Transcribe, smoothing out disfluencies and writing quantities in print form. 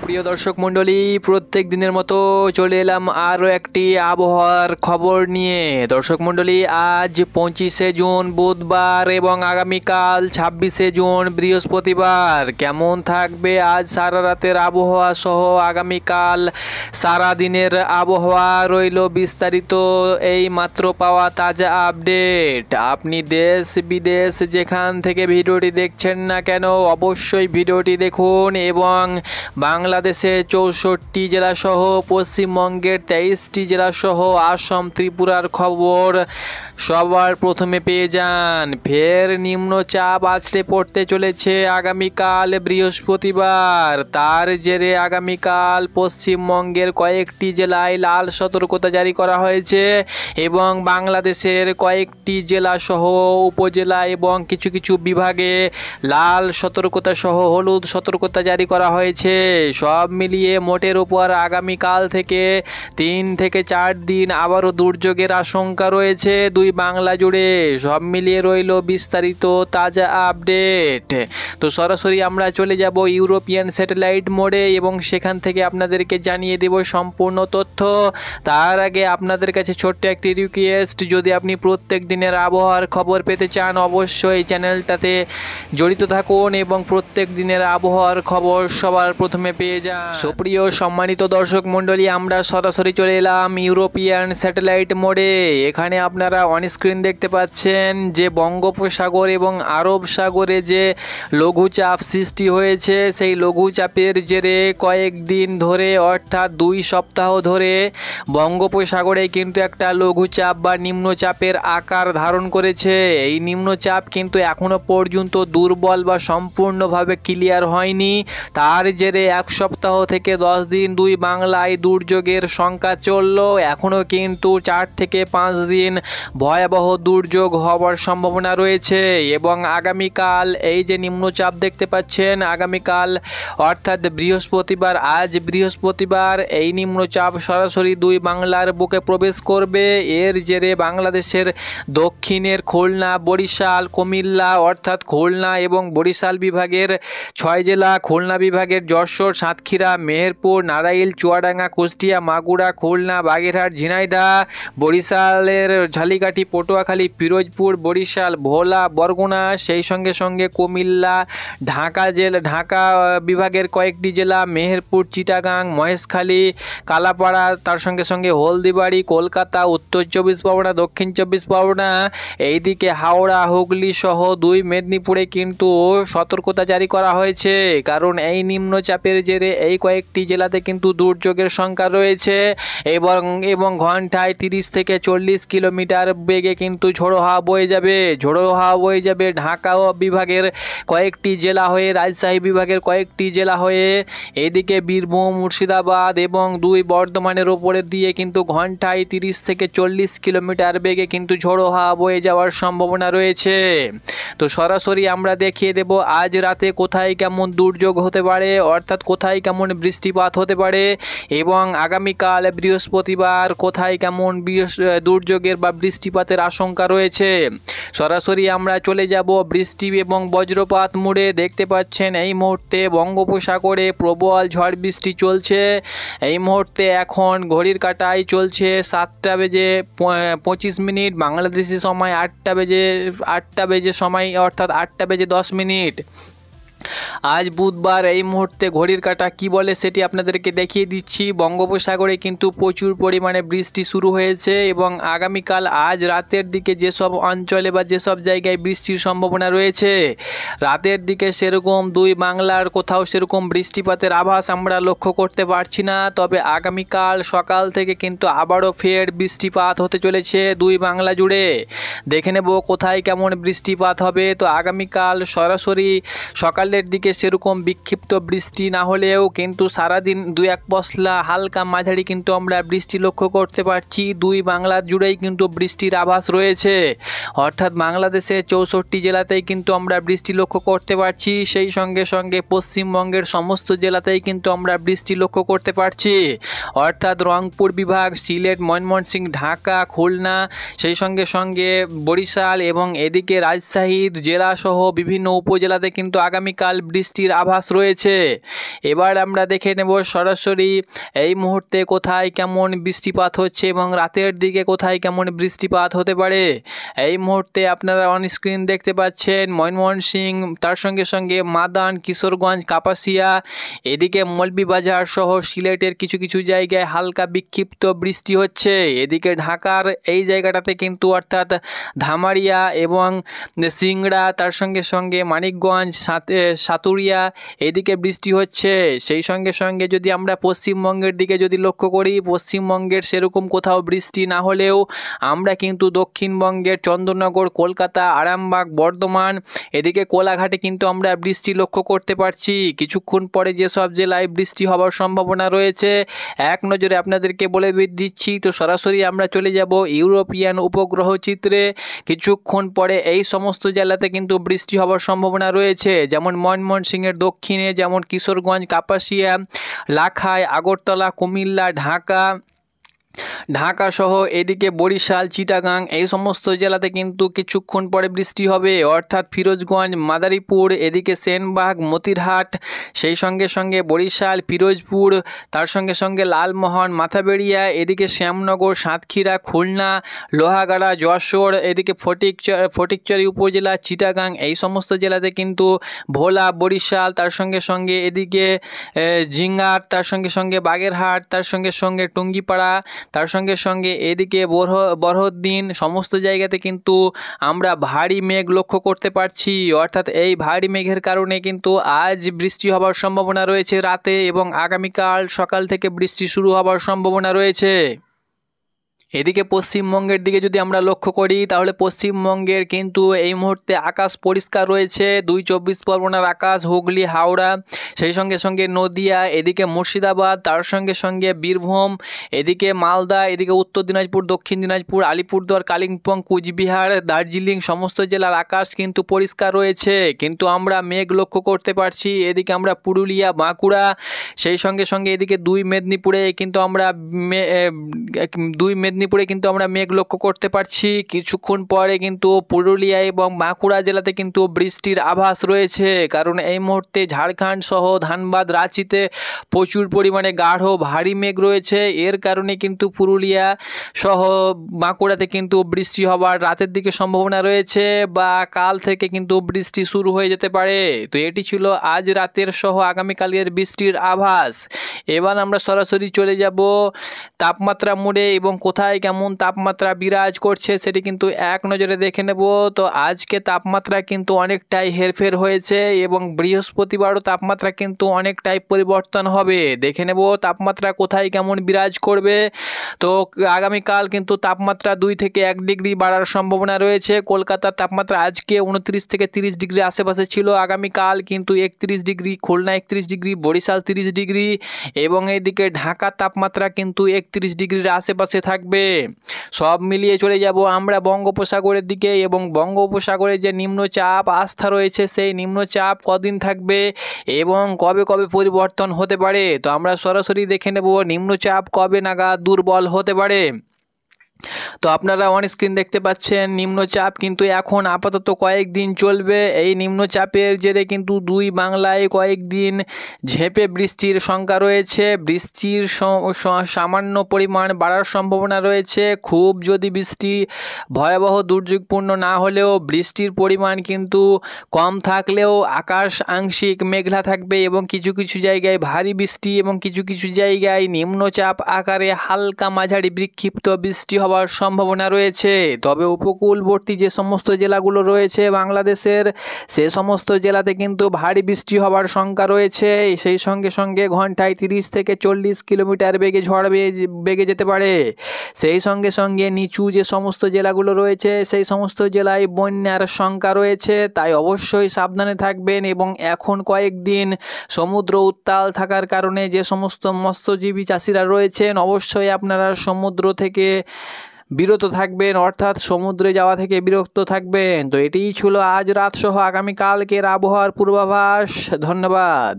সুপ্রিয় দর্শক মণ্ডলী, প্রত্যেক দিনের মতো চলে এলাম আরও একটি আবহাওয়ার খবর নিয়ে। দর্শক মণ্ডলী, আজ 25শে জুন বুধবার এবং আগামীকাল 26শে জুন বৃহস্পতিবার কেমন থাকবে আজ সারা রাতের আবহাওয়া সহ আগামীকাল সারা দিনের আবহাওয়া রইল বিস্তারিত এই মাত্র পাওয়া তাজা আপডেট। আপনি দেশ বিদেশ যেখান থেকে ভিডিওটি দেখছেন না কেন অবশ্যই ভিডিওটি দেখুন এবং বাংলাদেশের 64টি জেলাসহ পশ্চিমবঙ্গের 23টি জেলাসহ আসাম ত্রিপুরার খবর সবার প্রথমে পেয়ে যান। ফের নিম্নচাপ আছড়ে পড়তে চলেছে আগামীকাল বৃহস্পতিবার। তার জেরে আগামীকাল পশ্চিমবঙ্গের কয়েকটি জেলায় লাল সতর্কতা জারি করা হয়েছে এবং বাংলাদেশের কয়েকটি জেলাসহ উপজেলা এবং কিছু কিছু বিভাগে লাল সতর্কতা সহ হলুদ সতর্কতা জারি করা হয়েছে। সব মিলিয়ে মোটের উপর আগামীকাল থেকে 3 থেকে 4 দিন আবারও দুর্যোগের আশঙ্কা রয়েছে দুই বাংলা জুড়ে। সব মিলিয়ে রইল বিস্তারিত তাজা আপডেট। তো সরাসরি আমরা চলে যাব ইউরোপিয়ান স্যাটেলাইট মোডে এবং সেখান থেকে আপনাদেরকে জানিয়ে দেব সম্পূর্ণ তথ্য। তার আগে আপনাদের কাছে ছোট্ট একটি রিকোয়েস্ট, যদি আপনি প্রত্যেক দিনের আবহাওয়ার খবর পেতে চান অবশ্যই চ্যানেলটাতে জড়িত থাকুন এবং প্রত্যেক দিনের আবহাওয়ার খবর সবার প্রথমে পেয়ে যান। সুপ্রিয় সম্মানিত দর্শক মণ্ডলী, আমরা সরাসরি চলে এলাম ইউরোপিয়ান স্যাটেলাইট মোডে। এখানে আপনারা অনস্ক্রিন দেখতে পাচ্ছেন যে বঙ্গোপসাগর এবং আরব সাগরে যে লঘুচাপ সৃষ্টি হয়েছে, সেই লঘুচাপের জেরে কয়েকদিন ধরে অর্থাৎ 2 সপ্তাহ ধরে বঙ্গোপসাগরে কিন্তু একটা লঘুচাপ বা নিম্নচাপের আকার ধারণ করেছে। এই নিম্নচাপ কিন্তু এখনো পর্যন্ত দুর্বল বা সম্পূর্ণভাবে ক্লিয়ার হয়নি। তার জেরে 1 সপ্তাহ থেকে 10 দিন দুই বাংলায় দুর্যোগের সংখ্যা চলল। এখনও কিন্তু 4 থেকে 5 দিন ভয়াবহ দুর্যোগ হওয়ার সম্ভাবনা রয়েছে এবং আগামীকাল এই যে নিম্নচাপ দেখতে পাচ্ছেন, আগামীকাল অর্থাৎ বৃহস্পতিবার, আজ বৃহস্পতিবার এই নিম্নচাপ সরাসরি দুই বাংলার বুকে প্রবেশ করবে। এর জেরে বাংলাদেশের দক্ষিণের খুলনা, বরিশাল, কুমিল্লা অর্থাৎ খুলনা এবং বরিশাল বিভাগের 6 জেলা, খুলনা বিভাগের যশোর, সাতক্ষীরা, মেহেরপুর, নারাইল, চুয়াডাঙ্গা, কুষ্টিয়া, মাগুরা, খুলনা, বাগেরহাট, ঝিনাইদহ, বরিশালের ঝালিকাঠি, পটুয়াখালী, পিরোজপুর, বরিশাল, ভোলা, বরগুনা, সেই সঙ্গে সঙ্গে কুমিল্লা, ঢাকা বিভাগের কয়েকটি জেলা, মেহেরপুর, চিটাগাং, মহেশখালী, কালাপাড়া, তার সঙ্গে সঙ্গে হলদিবাড়ি, কলকাতা, উত্তর 24 পরগনা, দক্ষিণ 24 পরগনা, এইদিকে হাওড়া, হুগলি সহ 2 মেদিনীপুরে কিন্তু সতর্কতা জারি করা হয়েছে। কারণ এই নিম্নচাপের জেরে এই কয়েকটি জেলাতে কিন্তু দুর্যোগের সংখ্যা রয়েছে এবং ঘন্টায় 30 থেকে 40 কিলোমিটার বেগে কিন্তু ঝোড়ো হাওয়া বয়ে যাবে ঢাকা বিভাগের কয়েকটি জেলা হয়ে, রাজশাহী বিভাগের কয়েকটি জেলা হয়ে, এদিকে বীরভূম, মুর্শিদাবাদ এবং 2 বর্ধমানের ওপরে দিয়ে কিন্তু ঘন্টায় 30 থেকে 40 কিলোমিটার বেগে কিন্তু ঝোড়ো হাওয়া বয়ে যাওয়ার সম্ভাবনা রয়েছে। তো সরাসরি আমরা দেখিয়ে দেব আজ রাতে কোথায় কেমন দুর্যোগ হতে পারে, অর্থাৎ কোথায় কেমন বৃষ্টিপাত হতে পারে এবং আগামীকাল বৃহস্পতিবার কোথায় কেমন দুর্যোগের বা বৃষ্টিপাতের আশঙ্কা রয়েছে। সরাসরি আমরা চলে যাব বৃষ্টি এবং বজ্রপাত মোডে। দেখতে পাচ্ছেন এই মুহূর্তে বঙ্গোপসাগরে প্রবল ঝড় বৃষ্টি চলছে। এই মুহূর্তে এখন ঘড়ির কাঁটায় চলছে 7টা বেজে 25 মিনিট, বাংলাদেশি সময় 8টা বেজে সময় অর্থাৎ 8টা বেজে 10 মিনিট। আজ বুধবার এই মুহূর্তে ঘড়ির কাঁটা কি বলে সেটি আপনাদেরকে দেখিয়ে দিচ্ছি। বঙ্গোপসাগরে কিন্তু প্রচুর পরিমাণে বৃষ্টি শুরু হয়েছে এবং আগামীকাল আজ রাতের দিকে যেসব অঞ্চলে বা যেসব জায়গায় বৃষ্টির সম্ভাবনা রয়েছে, রাতের দিকে সেরকম দুই বাংলার কোথাও সেরকম বৃষ্টিপাতের আভাস আমরা লক্ষ্য করতে পারছি না। তবে আগামীকাল সকাল থেকে কিন্তু আবারও ফের বৃষ্টিপাত হতে চলেছে দুই বাংলা জুড়ে। দেখে নেব কোথায় কেমন বৃষ্টিপাত হবে। তো আগামীকাল সরাসরি সকালের দিকে সেরকম বিক্ষিপ্ত বৃষ্টি না হলেও কিন্তু সারাদিন 2-1 পশলা হালকা মাঝারি কিন্তু আমরা বৃষ্টি লক্ষ্য করতে পারছি। দুই বাংলার জুড়েই কিন্তু বৃষ্টির আভাস রয়েছে, অর্থাৎ বাংলাদেশের 64টি জেলাতেই কিন্তু আমরা বৃষ্টি লক্ষ্য করতে পারছি। সেই সঙ্গে সঙ্গে পশ্চিমবঙ্গের সমস্ত জেলাতেই কিন্তু আমরা বৃষ্টি লক্ষ্য করতে পারছি, অর্থাৎ রংপুর বিভাগ, সিলেট, ময়মনসিংহ, ঢাকা, খুলনা, সেই সঙ্গে সঙ্গে বরিশাল এবং এদিকে রাজশাহীর জেলাসহ বিভিন্ন উপজেলাতে কিন্তু আগামীকাল আগামীকাল বৃষ্টির আভাস রয়েছে। এবার আমরা দেখে নেব সরাসরি এই মুহূর্তে কোথায় কেমন বৃষ্টিপাত হচ্ছে এবং রাতের দিকে কোথায় কেমন বৃষ্টিপাত হতে পারে। এই মুহূর্তে আপনারা অন স্ক্রিন দেখতে পাচ্ছেন ময়মনসিংহ, তার সঙ্গে সঙ্গে মাদান, কিশোরগঞ্জ, কাপাসিয়া, এদিকে মৌলভীবাজার সহ সিলেটের কিছু কিছু জায়গায় হালকা বিক্ষিপ্ত বৃষ্টি হচ্ছে। এদিকে ঢাকার এই জায়গাটাতে কিন্তু অর্থাৎ ধামারিয়া এবং সিংড়া, তার সঙ্গে সঙ্গে মানিকগঞ্জ, সাতুরিয়া, এদিকে বৃষ্টি হচ্ছে। সেই সঙ্গে সঙ্গে যদি আমরা পশ্চিমবঙ্গের দিকে যদি লক্ষ্য করি, পশ্চিমবঙ্গের সেরকম কোথাও বৃষ্টি না হলেও আমরা কিন্তু দক্ষিণবঙ্গের চন্দননগর, কলকাতা, আরামবাগ, বর্ধমান, এদিকে কোলাঘাটে কিন্তু আমরা বৃষ্টি লক্ষ্য করতে পারছি। কিছুক্ষণ পরে যেসব জেলায় বৃষ্টি হওয়ার সম্ভাবনা রয়েছে এক নজরে আপনাদেরকে বলে দিচ্ছি। তো সরাসরি আমরা চলে যাব ইউরোপিয়ান উপগ্রহ চিত্রে। কিছুক্ষণ পরে এই সমস্ত জেলাতে কিন্তু বৃষ্টি হওয়ার সম্ভাবনা রয়েছে, যেমন ময়মনসিংহের দক্ষিণে, যেমন কিশোরগঞ্জ, কাপাসিয়া, লাখাই, আগরতলা, কুমিল্লা, ঢাকা সহ এদিকে বরিশাল, চিটাগাং, এই সমস্ত জেলাতে কিন্তু কিছুক্ষণ পরে বৃষ্টি হবে। অর্থাৎ ফিরোজগঞ্জ, মাদারীপুর, এদিকে সেনবাগ, মতিরহাট, সেই সঙ্গে সঙ্গে বরিশাল, পিরোজপুর, তার সঙ্গে সঙ্গে লালমোহন, মাথাবেড়িয়া, এদিকে শ্যামনগর, সাতক্ষীরা, খুলনা, লোহাগাড়া, যশোর, এদিকে ফটিকছড়ি উপজেলা, চিটাগাং, এই সমস্ত জেলাতে কিন্তু ভোলা, বরিশাল, তার সঙ্গে সঙ্গে এদিকে জিঙ্গার, তার সঙ্গে সঙ্গে বাগেরহাট, তার সঙ্গে সঙ্গে টুঙ্গিপাড়া, তার সঙ্গে সঙ্গে এদিকে বরহদ্দিন, সমস্ত জায়গাতে কিন্তু আমরা ভারী মেঘ লক্ষ্য করতে পারছি। অর্থাৎ এই ভারী মেঘের কারণে কিন্তু আজ বৃষ্টি হওয়ার সম্ভাবনা রয়েছে রাতে, এবং আগামীকাল সকাল থেকে বৃষ্টি শুরু হওয়ার সম্ভাবনা রয়েছে। এদিকে পশ্চিমবঙ্গের দিকে যদি আমরা লক্ষ্য করি, তাহলে পশ্চিমবঙ্গের কিন্তু এই মুহূর্তে আকাশ পরিষ্কার রয়েছে। 2 চব্বিশ পরগনার আকাশ, হুগলি, হাওড়া, সেই সঙ্গে সঙ্গে নদিয়া, এদিকে মুর্শিদাবাদ, তার সঙ্গে সঙ্গে বীরভূম, এদিকে মালদা, এদিকে উত্তর দিনাজপুর, দক্ষিণ দিনাজপুর, আলিপুরদুয়ার, কালিম্পং, কুচবিহার, দার্জিলিং, সমস্ত জেলার আকাশ কিন্তু পরিষ্কার রয়েছে। কিন্তু আমরা মেঘ লক্ষ্য করতে পারছি। এদিকে আমরা পুরুলিয়া, বাঁকুড়া, সেই সঙ্গে সঙ্গে এদিকে দুই মেদিনীপুরে কিন্তু আমরা মেঘ লক্ষ্য করতে পারছি। কিছুক্ষণ পরে কিন্তু পুরুলিয়া এবং বাঁকুড়া জেলাতে কিন্তু বৃষ্টির আভাস রয়েছে, কারণ এই মুহূর্তে ঝাড়খণ্ড সহ ধানবাদ, রাঁচিতে প্রচুর পরিমাণে গাঢ় ভারী মেঘ রয়েছে। এর কারণে কিন্তু পুরুলিয়া সহ বাঁকুড়াতে কিন্তু বৃষ্টি হবার রাতের দিকে সম্ভাবনা রয়েছে, বা কাল থেকে কিন্তু বৃষ্টি শুরু হয়ে যেতে পারে। তো এটি ছিল আজ রাতের সহ আগামীকালের বৃষ্টির আভাস। এবার আমরা সরাসরি চলে যাব তাপমাত্রা মোড়ে, এবং কোথায় কেমন তাপমাত্রা বিরাজ করছে সেটি কিন্তু এক নজরে দেখে নেব। তো আজকে তাপমাত্রা কিন্তু অনেকটাই হেরফের হয়েছে, এবং বৃহস্পতিবারও তাপমাত্রা কিন্তু অনেকটাই পরিবর্তন হবে। দেখে নেব তাপমাত্রা কোথায় কেমন বিরাজ করবে। তো আগামীকাল কিন্তু তাপমাত্রা 2 থেকে 1 ডিগ্রি বাড়ার সম্ভাবনা রয়েছে। কলকাতার তাপমাত্রা আজকে 29 থেকে 30 ডিগ্রি আশেপাশে ছিল, আগামীকাল কিন্তু 31 degree, Khulna 31 degree, Barishal 30 degree, এবং এইদিকে ঢাকার তাপমাত্রা কিন্তু 31 ডিগ্রির আশেপাশে থাকবে। সব মিলিয়ে চলে যাব আমরা বঙ্গোপসাগরের দিকে, এবং বঙ্গোপসাগরে যে নিম্নচাপ আস্থা রয়েছে সেই নিম্নচাপ কদিন থাকবে এবং কবে কবে পরিবর্তন হতে পারে। তো আমরা সরাসরি দেখে নেব নিম্নচাপ কবে নাগাদ দুর্বল হতে পারে। তো আপনারা অন স্ক্রিন দেখতে পাচ্ছেন নিম্নচাপ কিন্তু এখন আপাতত কয়েকদিন চলবে। এই নিম্নচাপের জেরে কিন্তু বাংলায় কয়েকদিন ঝেঁপে বৃষ্টির শঙ্কা রয়েছে। বৃষ্টির সামান্য পরিমাণ বাড়ার সম্ভাবনা রয়েছে। খুব যদি বৃষ্টি ভয়াবহ দুর্যোগপূর্ণ না হলেও বৃষ্টির পরিমাণ কিন্তু কম থাকলেও আকাশ আংশিক মেঘলা থাকবে, এবং কিছু কিছু জায়গায় ভারী বৃষ্টি এবং কিছু কিছু জায়গায় নিম্নচাপ আকারে হালকা মাঝারি বিক্ষিপ্ত বৃষ্টি হওয়ার সম্ভাবনা রয়েছে। তবে উপকূলবর্তী যে সমস্ত জেলাগুলো রয়েছে বাংলাদেশের, সে সমস্ত জেলাতে কিন্তু ভারী বৃষ্টি হওয়ার শঙ্কা রয়েছে। সেই সঙ্গে সঙ্গে ঘন্টায় 30 থেকে 40 কিলোমিটার বেগে ঝড় বেগে যেতে পারে। সেই সঙ্গে সঙ্গে নিচু যে সমস্ত জেলাগুলো রয়েছে সেই সমস্ত জেলায় বন্যার শঙ্কা রয়েছে। তাই অবশ্যই সাবধানে থাকবেন, এবং এখন কয়েকদিন সমুদ্র উত্তাল থাকার কারণে যে সমস্ত মৎস্যজীবী চাষিরা রয়েছেন অবশ্যই আপনারা সমুদ্র থেকে বিরত থাকবেন, অর্থাৎ সমুদ্রে যাওয়া থেকে বিরত থাকবেন। তো এটিই ছিল আজ রাত সহ আগামীকালকের আবহাওয়ার পূর্বাভাস। ধন্যবাদ।